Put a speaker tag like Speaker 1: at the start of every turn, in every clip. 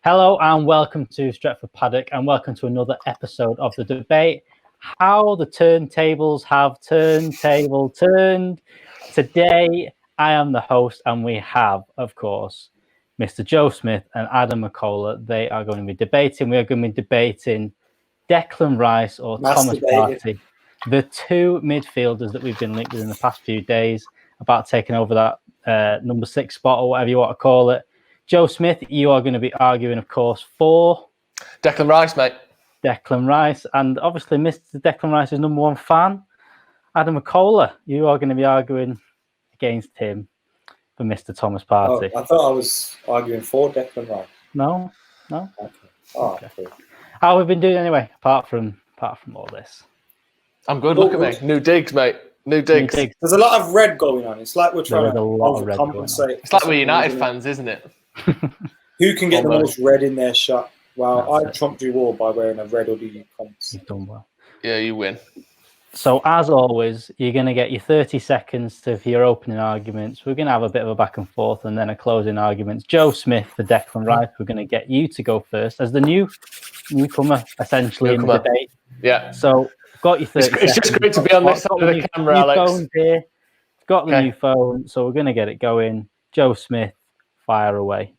Speaker 1: Hello and welcome to Stretford Paddock and welcome to another episode of the debate. How the turntables have turned. Today, I am the host and we have, of course, Mr. Joe Smith and Adam Mckola. They are going to be debating. We are going to be debating Declan Rice or Thomas Partey, the two midfielders that we've been linked with in the past few days, about taking over that number 6 spot or whatever you want to call it. Joe Smith, you are going to be arguing, of course, for
Speaker 2: Declan Rice, mate.
Speaker 1: Declan Rice, and obviously Mr. Declan Rice's number one fan, Adam Mckola. You are going to be arguing against him for Mr. Thomas Partey.
Speaker 3: Oh, I thought I was arguing for Declan Rice.
Speaker 1: No.
Speaker 3: Okay. Oh,
Speaker 1: Okay.
Speaker 3: cool.
Speaker 1: How have we been doing anyway? Apart from all this,
Speaker 2: I'm good. Look at me. New digs, mate. New digs.
Speaker 3: There's a lot of red going on. It's like we're trying to
Speaker 1: a lot of red going on.
Speaker 3: overcompensate.
Speaker 2: It's like we're United fans, isn't it?
Speaker 3: Who can get the most red in their shot? Well, I
Speaker 1: That's it.
Speaker 3: trumped you all by wearing a red hoodie.
Speaker 1: You've done well.
Speaker 2: Yeah, you win.
Speaker 1: So, as always, you're going to get your 30 seconds to your opening arguments. We're going to have a bit of a back and forth and then a closing argument. Joe Smith for Declan Rice, we're going to get you to go first as the newcomer, essentially, in the debate.
Speaker 2: Yeah.
Speaker 1: So, got your 30 seconds.
Speaker 2: It's just great to be on this side of the camera, Alex.
Speaker 1: Phone here. Got the new phone, so we're going to get it going. Joe Smith, fire away.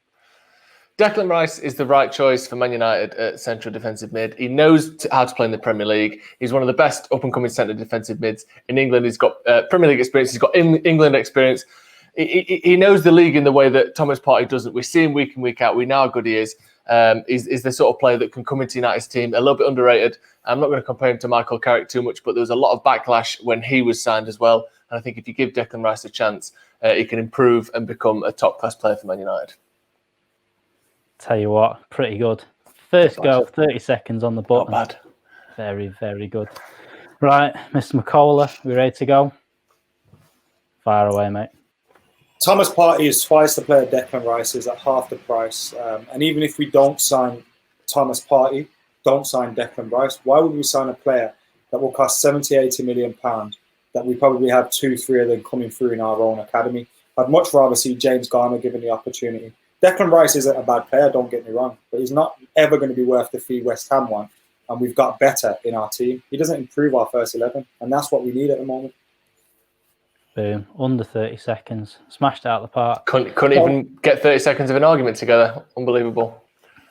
Speaker 2: Declan Rice is the right choice for Man United at central defensive mid. He knows how to play in the Premier League. He's one of the best up-and-coming centre defensive mids in England. He's got Premier League experience. He's got England experience. He knows the league in the way that Thomas Partey doesn't. We see him week in, week out. We know how good he is. He's the sort of player that can come into United's team, a little bit underrated. I'm not going to compare him to Michael Carrick too much, but there was a lot of backlash when he was signed as well. And I think if you give Declan Rice a chance, he can improve and become a top-class player for Man United.
Speaker 1: Tell you what, pretty good. First go, 30 seconds on the button.
Speaker 2: Not bad.
Speaker 1: Very, very good. Right, Mr. Mckola, we ready to go? Fire away, mate.
Speaker 3: Thomas Partey is twice the player Declan Rice is at half the price. And even if we don't sign Thomas Partey, don't sign Declan Rice, why would we sign a player that will cost 70, 80 million pounds that we probably have 2-3 of them coming through in our own academy? I'd much rather see James Garner given the opportunity. Declan Rice isn't a bad player, don't get me wrong, but he's not ever going to be worth the fee West Ham one. And we've got better in our team. He doesn't improve our first 11, and that's what we need at the moment.
Speaker 1: Boom. Under 30 seconds. Smashed it out of the park.
Speaker 2: Couldn't even get 30 seconds of an argument together. Unbelievable.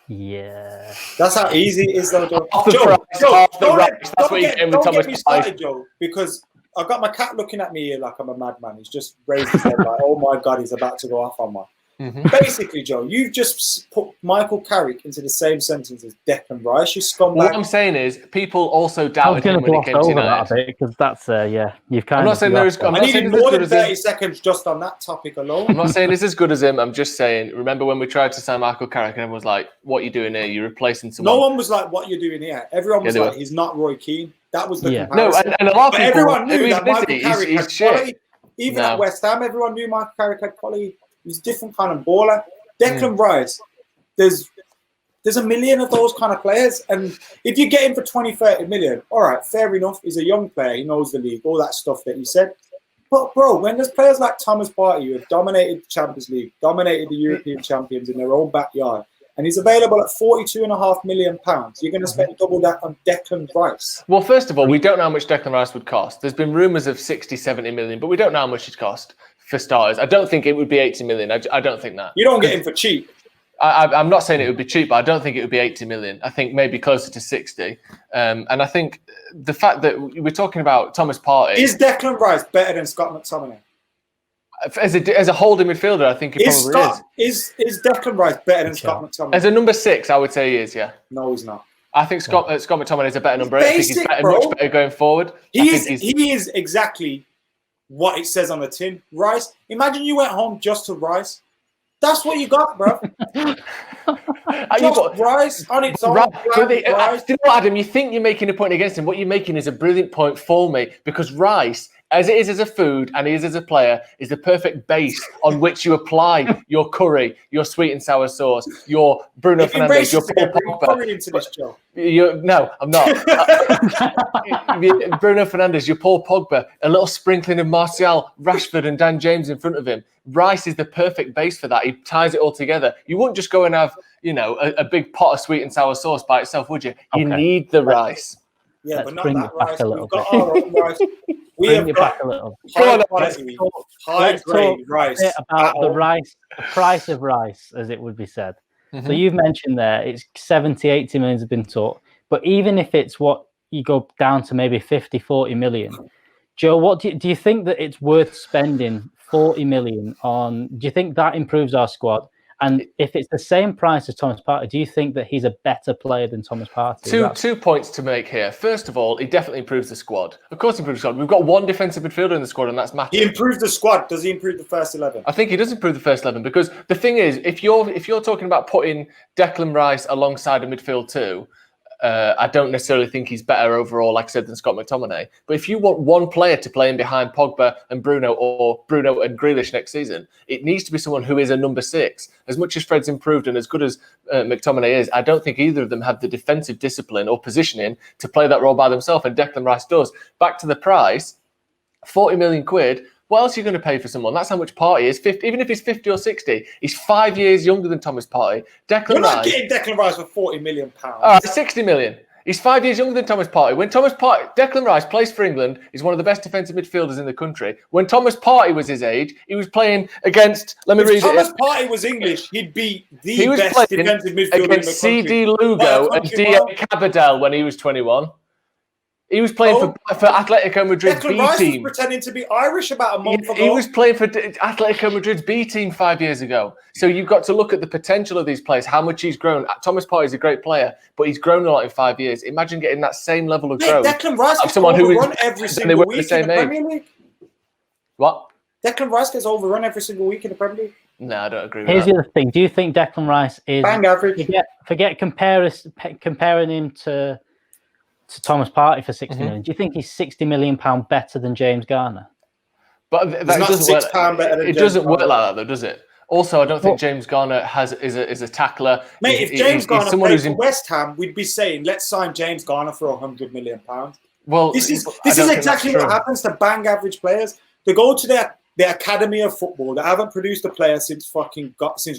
Speaker 1: Yeah.
Speaker 3: That's how easy it is, though, Joe.
Speaker 2: Don't
Speaker 3: get me started, Joe, because I've got my cat looking at me here like I'm a madman. He's just raised his head like, oh my God, he's about to go off on one. Mm-hmm. Basically, Joe, you've just put Michael Carrick into the same sentence as Declan Rice. You scumbag.
Speaker 2: What I'm saying is, people also doubted him when he came to United.
Speaker 1: Because that's you've kind
Speaker 2: I'm not saying there is.
Speaker 3: I needed more than 30 seconds just on that topic alone.
Speaker 2: I'm not saying it's as good as him. I'm just saying. Remember when we tried to sign Michael Carrick and everyone was like, "What are you doing here? You're replacing someone."
Speaker 3: No one was like, "What are you doing here?" Everyone was like, "He's not Roy Keane." That was the
Speaker 2: comparison. No, and a lot of people.
Speaker 3: Everyone knew that Michael Carrick had quality. Even at West Ham, everyone knew Michael Carrick had quality. He was a different kind of baller. Declan Rice, there's a million of those kind of players. And if you get him for 20, 30 million, all right, fair enough. He's a young player. He knows the league, all that stuff that you said. But, bro, when there's players like Thomas Partey who have dominated the Champions League, dominated the European champions in their own backyard, and he's available at £42.5 million, you're going to spend double that on Declan Rice.
Speaker 2: Well, first of all, we don't know how much Declan Rice would cost. There's been rumours of 60, 70 million, but we don't know how much it cost. For starters, I don't think it would be 80 million. I don't think that.
Speaker 3: You don't get him for cheap.
Speaker 2: I'm not saying it would be cheap, but I don't think it would be 80 million. I think maybe closer to 60. And I think the fact that we're talking about Thomas Partey...
Speaker 3: Is Declan Rice better than Scott McTominay?
Speaker 2: As a holding midfielder, I think he probably
Speaker 3: is. Is Declan Rice better than Scott McTominay?
Speaker 2: As a number 6, I would say he is, yeah.
Speaker 3: No, he's not.
Speaker 2: I think Scott McTominay is a better number 8. I think he's much better going forward.
Speaker 3: He is exactly... what it says on the tin. Rice. Imagine you went home just to Rice. That's what you got, bro. Rice on its own.
Speaker 2: You know what, Adam? You think you're making a point against him. What you're making is a brilliant point for me because Rice as it is as a food and he is as a player, is the perfect base on which you apply your curry, your sweet and sour sauce, your Bruno Fernandes, your Paul Pogba.
Speaker 3: Into this, Joe.
Speaker 2: No, I'm not. Bruno Fernandes, your Paul Pogba, a little sprinkling of Martial, Rashford and Dan James in front of him. Rice is the perfect base for that. He ties it all together. You wouldn't just go and have, a big pot of sweet and sour sauce by itself, would you? You need the rice.
Speaker 3: Yeah,
Speaker 1: Let's
Speaker 3: but not
Speaker 1: bring
Speaker 3: that
Speaker 1: it back
Speaker 3: rice.
Speaker 1: a little
Speaker 3: We've got
Speaker 1: bit.
Speaker 3: our own rice. We
Speaker 1: Bring
Speaker 3: have
Speaker 1: it
Speaker 3: got
Speaker 1: back a little.
Speaker 3: high quality, high grade rice.
Speaker 1: About the rice, the price of rice, as it would be said. So you've mentioned there, it's 70, 80 million has been taught. But even if it's what you go down to maybe 50, 40 million, Joe, what do you think that it's worth spending 40 million on? Do you think that improves our squad? And if it's the same price as Thomas Partey, do you think that he's a better player than Thomas Partey?
Speaker 2: Two points to make here. First of all, he definitely improves the squad. Of course he improves the squad. We've got one defensive midfielder in the squad, and that's Matip.
Speaker 3: He improves the squad. Does he improve the first 11?
Speaker 2: I think he does improve the first 11 because the thing is, if you're talking about putting Declan Rice alongside a midfield too, I don't necessarily think he's better overall, like I said, than Scott McTominay. But if you want one player to play in behind Pogba and Bruno or Bruno and Grealish next season, it needs to be someone who is a number 6. As much as Fred's improved and as good as McTominay is, I don't think either of them have the defensive discipline or positioning to play that role by themselves, and Declan Rice does. Back to the price, 40 million quid. What else are you going to pay for someone? That's how much Partey is. 50, even if he's 50 or 60, he's 5 years younger than Thomas Partey.
Speaker 3: You're not getting Declan Rice for £40 million.
Speaker 2: All right, 60 million. He's 5 years younger than Thomas Partey. When Declan Rice plays for England, he's one of the best defensive midfielders in the country. When Thomas Partey was his age, he was playing against. If
Speaker 3: Thomas Partey was English, he'd be the best defensive midfielder in the country.
Speaker 2: CD Lugo and D.A. Cabadell when he was 21. He was playing for Atletico Madrid's
Speaker 3: Declan
Speaker 2: B
Speaker 3: Rice
Speaker 2: team.
Speaker 3: Was pretending to be Irish about a month ago.
Speaker 2: He was playing for Atletico Madrid's B team 5 years ago. So you've got to look at the potential of these players, how much he's grown. Thomas Partey is a great player, but he's grown a lot in 5 years. Imagine getting that same level of growth.
Speaker 3: Declan Rice gets overrun every single week in the Premier League.
Speaker 2: What?
Speaker 3: Declan Rice gets overrun every single week in the Premier League.
Speaker 2: No, I don't agree with
Speaker 1: Here's
Speaker 2: that.
Speaker 1: the other thing. Do you think Declan Rice is...
Speaker 3: bang average?
Speaker 1: Forget comparing him to Thomas Partey for 60 million. Do you think he's 60 million pound better than James Garner?
Speaker 2: But that doesn't work like that, though, does it? Also, I don't think James Garner is a tackler.
Speaker 3: Mate, if James Garner played for West Ham, we'd be saying, let's sign James Garner for £100 million.
Speaker 2: Well,
Speaker 3: this is exactly what happens to bang average players. They go to their academy of football. They haven't produced a player since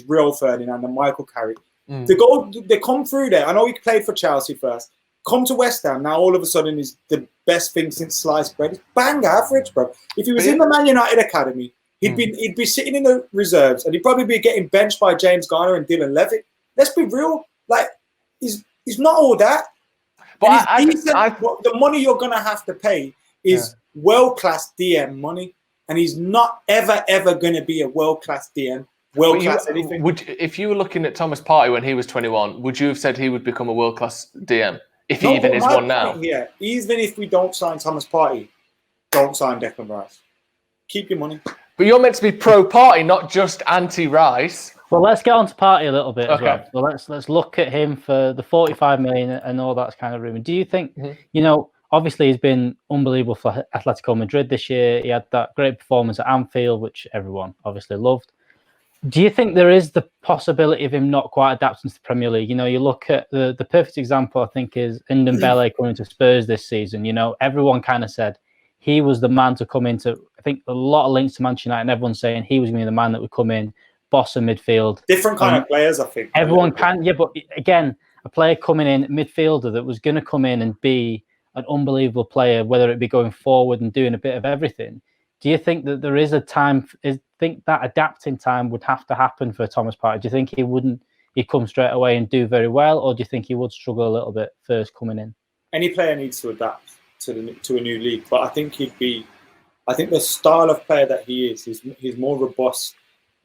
Speaker 3: Rio Ferdinand and Michael Carrick. They come through there. I know he played for Chelsea first. Come to West Ham, now all of a sudden is the best thing since sliced bread. It's bang average, bro. If he was in the Man United academy, he'd be sitting in the reserves and he'd probably be getting benched by James Garner and Dylan Levitt. Let's be real. Like, he's not all that. But the money you're going to have to pay is world-class DM money. And he's not ever going to be a world-class DM. World-class anything.
Speaker 2: If you were looking at Thomas Partey when he was 21, would you have said he would become a world-class DM? If he even is one now.
Speaker 3: Yeah, even if we don't sign Thomas Partey, don't sign Declan Rice. Keep your money.
Speaker 2: But you're meant to be pro-Partey, not just anti-Rice.
Speaker 1: Well, let's get on to Partey a little bit as well. So let's look at him for the 45 million and all that kind of room. Do you think, obviously he's been unbelievable for Atletico Madrid this year. He had that great performance at Anfield, which everyone obviously loved. Do you think there is the possibility of him not quite adapting to the Premier League? You look at the perfect example, I think, is Ndombele coming to Spurs this season. Everyone kind of said he was the man to come into, I think, a lot of links to Manchester United, and everyone's saying he was going to be the man that would come in, boss in midfield.
Speaker 3: Different kind of players, I think.
Speaker 1: Everyone can, but again, a player coming in, midfielder, that was going to come in and be an unbelievable player, whether it be going forward and doing a bit of everything. Do you think that there is a time? Think that adapting time would have to happen for Thomas Partey? Do you think he'd come straight away and do very well, or do you think he would struggle a little bit first coming in?
Speaker 3: Any player needs to adapt to a new league, but I think I think the style of player that he is, he's more robust.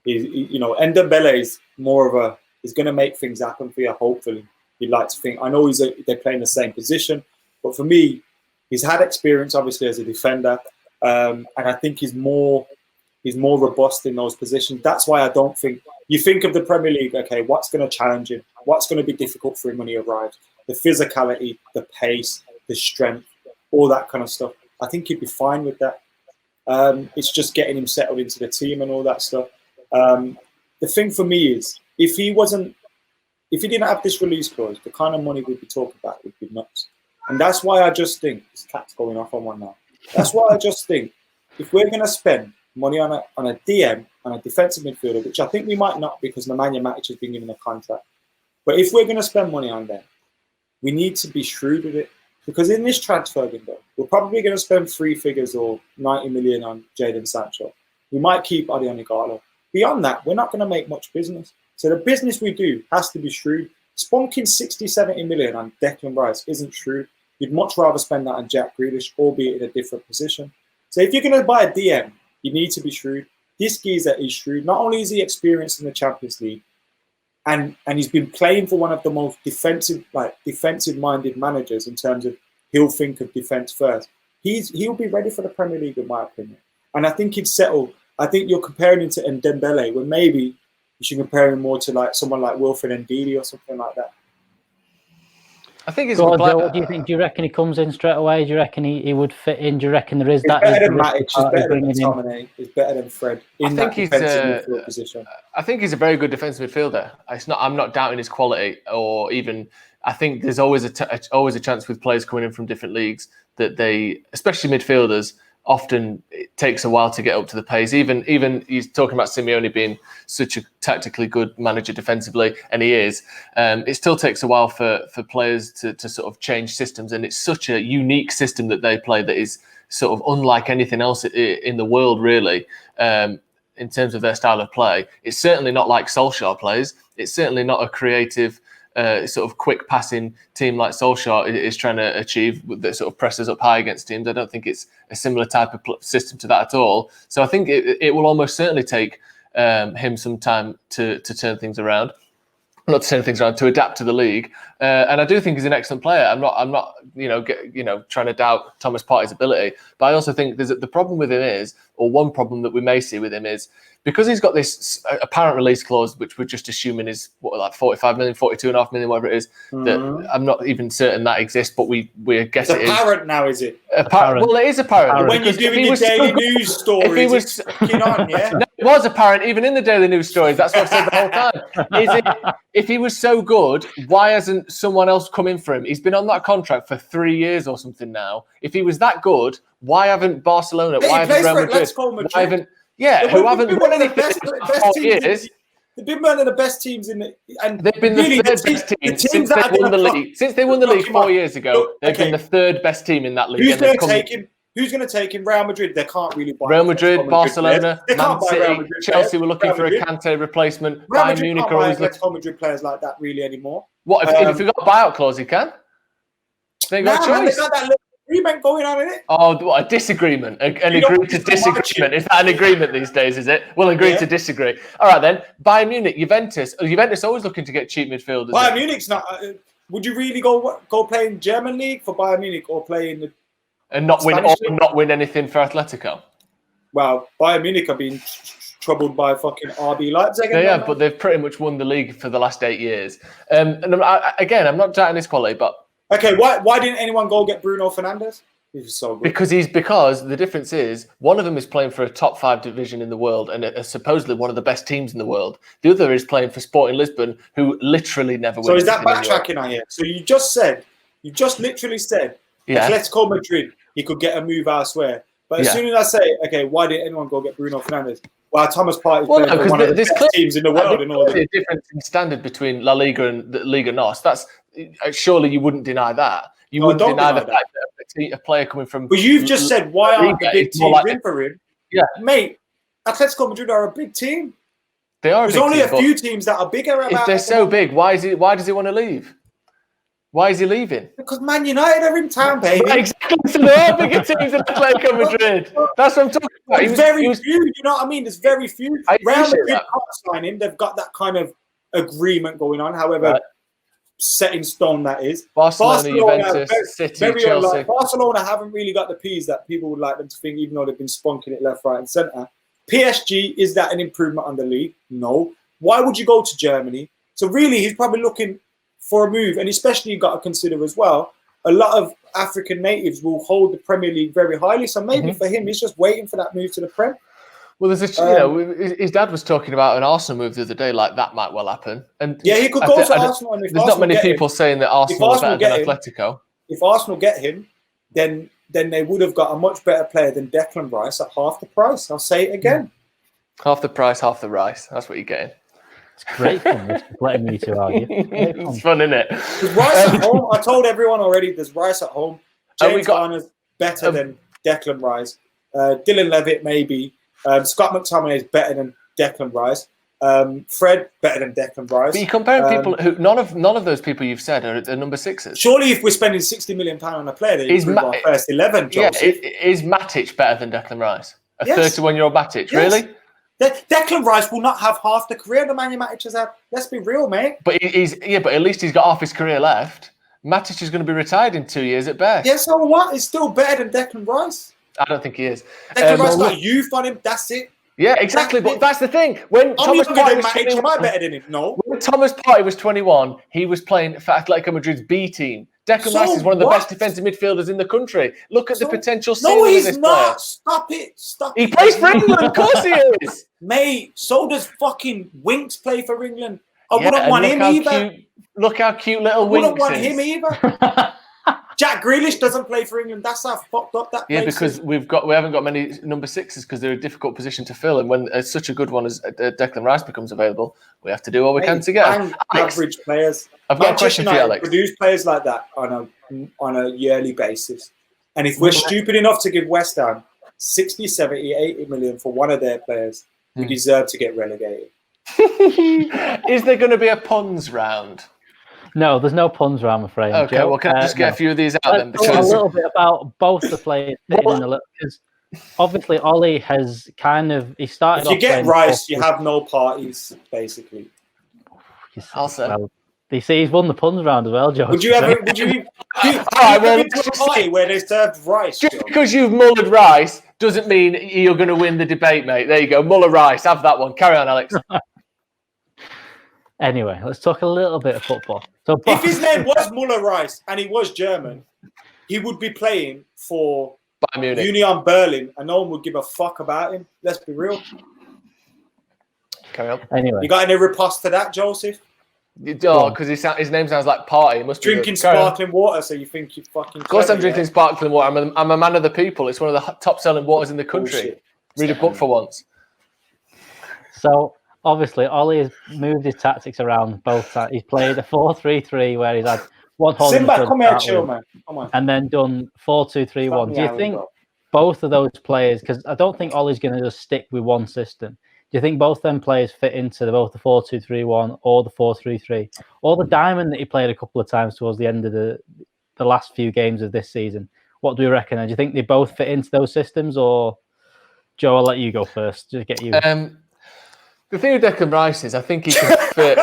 Speaker 3: Ndombele is more of he's going to make things happen for you. Hopefully, you'd like to think. I know they're playing the same position, but for me, he's had experience obviously as a defender. And I think he's more robust in those positions. That's why I don't think you think of the Premier League. Okay, what's going to challenge him? What's going to be difficult for him when he arrives? The physicality, the pace, the strength, all that kind of stuff. I think he'd be fine with that. It's just getting him settled into the team and all that stuff. The thing for me is, if he didn't have this release clause, the kind of money we'd be talking about would be nuts. And that's why I just think, this cat's going off on one now. That's why I just think, if we're going to spend money on a DM, on a defensive midfielder, which I think we might not because Nemanja Matic has been given a contract, but if we're going to spend money on them, we need to be shrewd with it. Because in this transfer window, we're probably going to spend 3 figures or 90 million on Jadon Sancho. We might keep Odion Ighalo. Beyond that, we're not going to make much business. So the business we do has to be shrewd. Spunking 60, 70 million on Declan Rice isn't shrewd. You'd much rather spend that on Jack Grealish, albeit in a different position. So if you're going to buy a DM, you need to be shrewd. This geezer is shrewd. Not only is he experienced in the Champions League, and he's been playing for one of the most defensive-minded managers in terms of he'll think of defence first. He'll be ready for the Premier League, in my opinion. And I think he'd settle. I think you're comparing him to Ndembele, when maybe you should compare him more to like someone like Wilfred Ndidi or something like that.
Speaker 2: I think he's
Speaker 1: Joe, what do you think? Do you reckon he comes in straight away? Do you reckon he would fit in? Do you reckon there is that?
Speaker 3: He's better than Matic. He's better than McTominay. He's better than Fred in that defensive midfield position.
Speaker 2: I think he's a very good defensive midfielder. I'm not doubting his quality, or even. I think there's always a chance with players coming in from different leagues that they, especially midfielders, often it takes a while to get up to the pace. Even he's talking about Simeone being such a tactically good manager defensively, and he is. It still takes a while for players to sort of change systems, and it's such a unique system that they play that is sort of unlike anything else in the world, really. In terms of their style of play, it's certainly not like Solskjaer plays. It's certainly not a creative, sort of quick passing team like Solskjaer is trying to achieve, that sort of presses up high against teams. I don't think it's a similar type of system to that at all. So I think it will almost certainly take him some time to turn things around. Not to turn things around, to adapt to the league, and I do think he's an excellent player. I'm not, trying to doubt Thomas Partey's ability, but I also think the problem with him is, or one problem that we may see with him is, because he's got this apparent release clause, which we're just assuming is like 45 million, 42.5 million, whatever it is. That I'm not even certain that exists, but we guess it is.
Speaker 3: It's apparent now, is it?
Speaker 2: Apparent. Well, it is apparent.
Speaker 3: When you're doing your daily news stories, it's on, yeah?
Speaker 2: No, it was apparent even in the daily news stories. That's what I said the whole time. If he was so good, why hasn't someone else come in for him? He's been on that contract for 3 years or something now. If he was that good, why haven't Barcelona? Why haven't Real Madrid? Why haven't? Yeah, who haven't won anything in 4 years.
Speaker 3: They've been one of the best teams in the, and
Speaker 2: they've been the third best team since they won the league. Since they won the league 4 years ago, they've been the third best team in that league.
Speaker 3: Who's going to take him? Who's going to take him? Real Madrid. They can't really buy
Speaker 2: Real Madrid, Barcelona, Man City, Chelsea were looking for a Kante replacement. Bayern Munich are always looking.
Speaker 3: Real Madrid players like that really anymore.
Speaker 2: What if you've got a buyout clause? You can. They got a choice.
Speaker 3: They got that agreement going on in it.
Speaker 2: Oh, what, a disagreement? An agreement to disagreement? Is that an agreement these days? Is it? We'll agree to disagree. All right then. Bayern Munich, Juventus. Juventus always looking to get cheap midfielders.
Speaker 3: Bayern Munich's not. Would you really go play in German league for Bayern Munich, or play in the
Speaker 2: and not win anything for Atletico?
Speaker 3: Well, Bayern Munich have been troubled by fucking RB Leipzig.
Speaker 2: Yeah, but they've pretty much won the league for the last 8 years. And I'm not doubting his quality, but.
Speaker 3: Okay, why didn't anyone go get Bruno Fernandes? He's so good.
Speaker 2: Because the difference is, one of them is playing for a top 5 division in the world and supposedly one of the best teams in the world. The other is playing for Sporting Lisbon, who literally never win.
Speaker 3: So is that backtracking on here? So you just literally said, Atletico Madrid, he could get a move elsewhere. But as soon as I say, okay, why didn't anyone go get Bruno Fernandes? Well, Thomas Partey is playing for one of the best teams in the world. And all
Speaker 2: the difference in standard between La Liga and the Liga NOS. That's surely you wouldn't deny that. You wouldn't deny the fact that a player coming from.
Speaker 3: But you've just said, why aren't the big teams in for him? Yeah, mate. Atletico Madrid are a big team.
Speaker 2: They are.
Speaker 3: There's only a few teams that are bigger.
Speaker 2: If they're so big, why does he want to leave? Why is he leaving?
Speaker 3: Because Man United are in town, baby.
Speaker 2: Exactly. So there are bigger teams than Atletico Madrid. That's what I'm talking about.
Speaker 3: There's very few. You know what I mean? There's very few. Real Madrid can't sign him. They've got that kind of agreement going on. However, set in stone that is.
Speaker 2: Barcelona, Juventus, City, Chelsea.
Speaker 3: Barcelona haven't really got the P's that people would like them to think, even though they've been spunking it left, right, and centre. PSG, is that an improvement on the league? No. Why would you go to Germany? So really, he's probably looking for a move, and especially you've got to consider as well, a lot of African natives will hold the Premier League very highly. So maybe for him, he's just waiting for that move to the Prem.
Speaker 2: Well, there's his dad was talking about an Arsenal move the other day, like that might well happen. And
Speaker 3: yeah, he could go to Arsenal. And
Speaker 2: there's not many people saying that Arsenal are better than Atletico.
Speaker 3: If Arsenal get him, then they would have got a much better player than Declan Rice at half the price. I'll say it again.
Speaker 2: Half the price, half the rice. That's what you're getting.
Speaker 1: It's great fun, letting me to argue.
Speaker 2: It's fun, isn't it?
Speaker 3: There's Rice at home. I told everyone already, there's Rice at home. James Garner's better than Declan Rice. Dylan Levitt, maybe. Scott McTominay is better than Declan Rice. Fred, better than Declan Rice.
Speaker 2: But you're comparing people who none of those people you've said are number 6s.
Speaker 3: Surely, if we're spending £60 million on a player, then you improve our first 11. Joseph.
Speaker 2: Yeah, is Matic better than Declan Rice? A 31-year-old Matic, really?
Speaker 3: Declan Rice will not have half the career the Man Matic has had. Let's be real, mate.
Speaker 2: But but at least he's got half his career left. Matic is going to be retired in 2 years at best.
Speaker 3: Yeah, so what? He's still better than Declan Rice.
Speaker 2: I don't think he is.
Speaker 3: Declan Rice got youth on him. That's it.
Speaker 2: Yeah, exactly. But that's the thing. When Thomas Partey was 21,
Speaker 3: am I better than him? No.
Speaker 2: When Thomas Partey was 21, he was playing for Atletico Madrid's B team. Declan Rice is one of the best defensive midfielders in the country. Look at the potential ceiling of this player.
Speaker 3: Stop it.
Speaker 2: He plays for England. Of course he is.
Speaker 3: Mate, so does fucking Winks play for England. I wouldn't want him either.
Speaker 2: Look how cute little Winks is.
Speaker 3: I wouldn't want him either. Jack Grealish doesn't play for England. That's how fucked up that place
Speaker 2: because
Speaker 3: is.
Speaker 2: we haven't got many number 6s because they're a difficult position to fill. And when such a good one as Declan Rice becomes available, we have to do all we can to get him.
Speaker 3: Average players.
Speaker 2: I've got a question for you, Alex.
Speaker 3: Produce players like that on a yearly basis. And if we're stupid enough to give West Ham 60, 70, 80 million for one of their players, we deserve to get relegated.
Speaker 2: Is there going to be a puns round?
Speaker 1: No, there's no puns round, I'm afraid.
Speaker 2: Okay,
Speaker 1: Joe.
Speaker 2: well, can I just get a few of these out then?
Speaker 1: Because a little bit about both the players. Because obviously, Ollie has he started.
Speaker 3: If you get Rice, you have no parties, basically.
Speaker 2: I'll say.
Speaker 1: Well, you see, he's won the puns round as well, Joe.
Speaker 3: Would you ever? Been to a party where they served rice?
Speaker 2: Just because you've mullered rice doesn't mean you're going to win the debate, mate. There you go, muller rice. Have that one. Carry on, Alex.
Speaker 1: Anyway, let's talk a little bit of football. So,
Speaker 3: if his name was Muller Rice and he was German, he would be playing for Union Berlin, and no one would give a fuck about him. Let's be real.
Speaker 2: Carry on.
Speaker 1: Anyway,
Speaker 3: you got any riposte to that, Joseph?
Speaker 2: Because his name sounds like Partey. He must
Speaker 3: drinking sparkling water, so you think you fucking.
Speaker 2: Of course, I'm drinking sparkling water. I'm a man of the people. It's one of the top-selling waters in the country. Bullshit. Read a book for once.
Speaker 1: So. Obviously, Ollie has moved his tactics around both sides. He's played a 4-3-3 where he's had one hold.
Speaker 3: Simba, come here, chill, man. Come on.
Speaker 1: And then done 4-2-3-1. Do you think both of those players, because I don't think Ollie's going to just stick with one system, do you think both them players fit into both the 4-2-3-1 or the 4-3-3? Or the diamond that he played a couple of times towards the end of the last few games of this season? What do you reckon? Do you think they both fit into those systems? Or, Joe, I'll let you go first. Just get you.
Speaker 2: The thing with Declan Rice is I think he can fit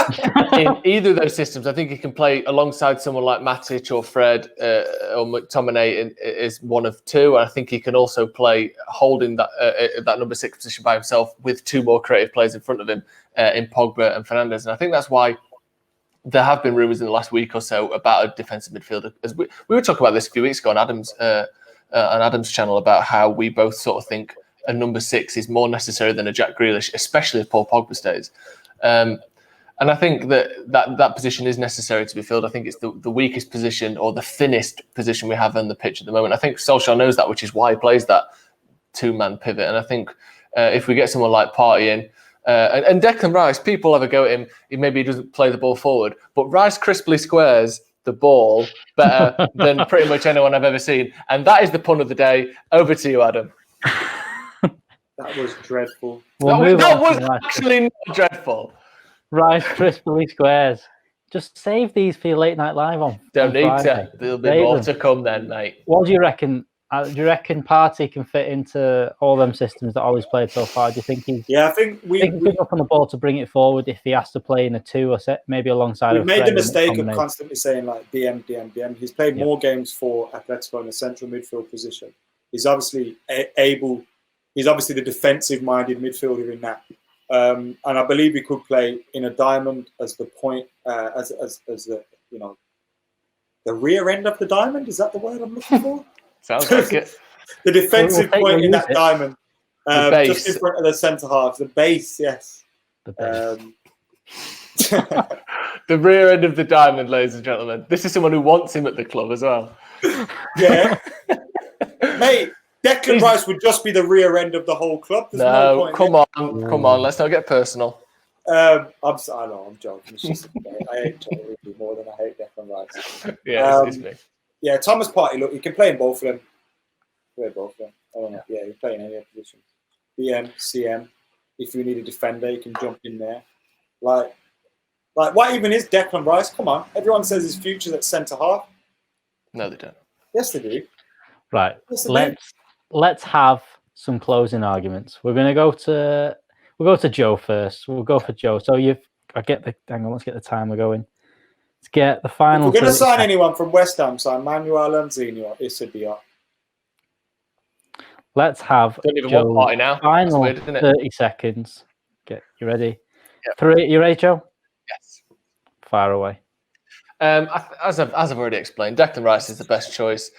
Speaker 2: in either of those systems. I think he can play alongside someone like Matic or Fred or McTominay is one of two. And I think he can also play holding that number 6 position by himself with two more creative players in front of him in Pogba and Fernandes. And I think that's why there have been rumours in the last week or so about a defensive midfielder. As we were talking about this a few weeks ago on Adam's channel about how we both sort of think a number 6 is more necessary than a Jack Grealish, especially if Paul Pogba stays. And I think that position is necessary to be filled. I think it's the weakest position or the thinnest position we have on the pitch at the moment. I think Solskjaer knows that, which is why he plays that 2-man pivot. And I think if we get someone like Partey in, and Declan Rice, people have a go at him. Maybe he doesn't play the ball forward, but Rice crisply squares the ball better than pretty much anyone I've ever seen. And that is the pun of the day. Over to you, Adam.
Speaker 3: That was dreadful.
Speaker 2: That was actually not dreadful.
Speaker 1: Rice crisply squares. Just save these for your late night live on.
Speaker 2: Don't need to. There'll be more to come then, mate.
Speaker 1: What do you reckon? Do you reckon Partey can fit into all them systems that Ollie's played so far? Do you think he's?
Speaker 3: Yeah, I think we
Speaker 1: pick up on the ball to bring it forward if he has to play in a 2 or set, maybe alongside.
Speaker 3: We've made the mistake of constantly saying like DM. He's played more games for Atletico in a central midfield position. He's obviously able. He's obviously the defensive-minded midfielder in that, and I believe he could play in a diamond as the point, as the the rear end of the diamond. Is that the word I'm looking for?
Speaker 2: Sounds like it.
Speaker 3: The defensive point in that diamond, just in front of the centre half. The base, yes.
Speaker 1: The base.
Speaker 2: The rear end of the diamond, ladies and gentlemen. This is someone who wants him at the club as well.
Speaker 3: Yeah. Mate, Declan Rice would just be the rear end of the whole club. There's no point
Speaker 2: come on. Let's not get personal.
Speaker 3: I know, I'm joking. It's just, I hate Joe really more than I hate Declan Rice.
Speaker 2: Yeah, it's me.
Speaker 3: Yeah, Thomas Partey, look, you can play in both of them. Play both of them. I don't know. Yeah, you play in any position. BM, CM. If you need a defender, you can jump in there. Like, what even is Declan Rice? Come on. Everyone says his future's at centre half.
Speaker 2: No, they don't.
Speaker 3: Yes, they do.
Speaker 1: Right. Let's have some closing arguments. We'll go to Joe first. We'll go for Joe. So hang on, let's get the timer going. Let's get the final.
Speaker 3: If we're going to sign anyone from West Ham, sign Manuel Lanzini or Issa Diop.
Speaker 1: Let's have
Speaker 2: Joe's
Speaker 1: final 30 seconds. Okay, you ready? Yep. You ready, Joe?
Speaker 2: Yes.
Speaker 1: Fire away.
Speaker 2: As I've already explained, Declan Rice is the best choice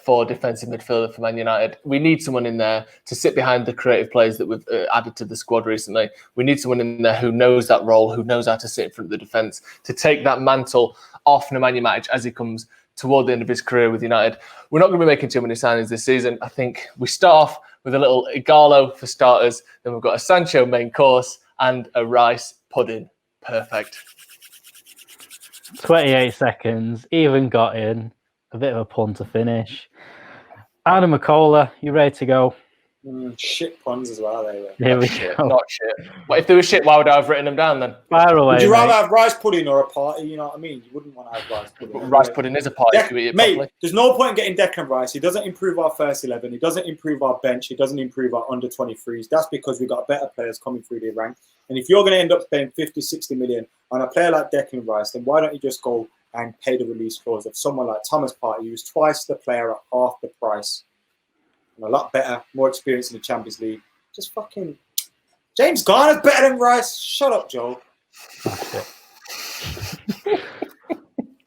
Speaker 2: for defensive midfielder for Man United. We need someone in there to sit behind the creative players that we've added to the squad recently. We need someone in there who knows that role, who knows how to sit in front of the defence, to take that mantle off Nemanja Matic as he comes toward the end of his career with United. We're not going to be making too many signings this season. I think we start off with a little Igalo for starters. Then we've got a Sancho main course and a Rice pudding. Perfect.
Speaker 1: 28 seconds, even got in. A bit of a pun to finish. Adam Mckola, you ready to go?
Speaker 3: Shit puns as well, they were.
Speaker 1: Here we go.
Speaker 2: Not shit. But if they were shit, why would I have written them down then?
Speaker 1: Fire away.
Speaker 3: Would you rather have rice pudding or a party? You know what I mean? You wouldn't want to have rice pudding.
Speaker 2: But rice pudding is a party if you eat it properly.
Speaker 3: There's no point in getting Declan Rice. He doesn't improve our first 11. He doesn't improve our bench. He doesn't improve our under 23s. That's because we've got better players coming through the ranks. And if you're going to end up spending 50, 60 million on a player like Declan Rice, then why don't you just go and pay the release clause of someone like Thomas Partey, who's twice the player at half the price, and a lot better, more experience in the Champions League. Just fucking James Garner's better than Rice. Shut up, Joe.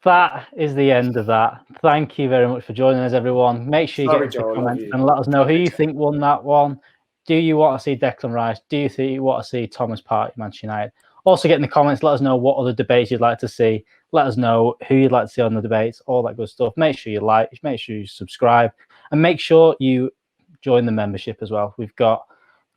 Speaker 1: That is the end of that. Thank you very much for joining us, everyone. Make sure you get into the comments and let us know who you think won that one. Do you want to see Declan Rice? Do you think you want to see Thomas Partey, Manchester United? Also, get in the comments. Let us know what other debates you'd like to see. Let us know who you'd like to see on the debates, all that good stuff. Make sure you like, make sure you subscribe, and make sure you join the membership as well. We've got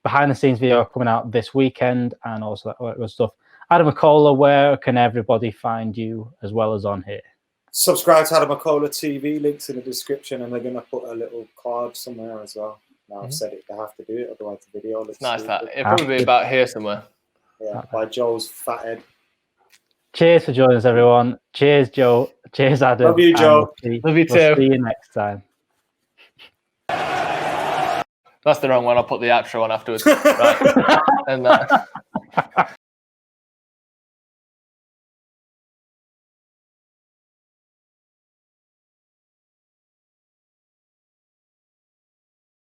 Speaker 1: behind-the-scenes video coming out this weekend and also all that good stuff. Adam Mckola, where can everybody find you as well as on here?
Speaker 3: Subscribe to Adam Mckola TV. Links in the description, and they're going to put a little card somewhere as well. Now I've said it, they have to do it, otherwise the video looks
Speaker 2: nice.
Speaker 3: stupid.
Speaker 2: That it'll probably be about here somewhere.
Speaker 3: Yeah, by Joe's fat head.
Speaker 1: Cheers for joining us, everyone. Cheers, Joe. Cheers, Adam.
Speaker 3: Love you, Joe.
Speaker 2: Love you too.
Speaker 1: We'll see you next time.
Speaker 2: That's the wrong one. I'll put the outro on afterwards. Right. And that.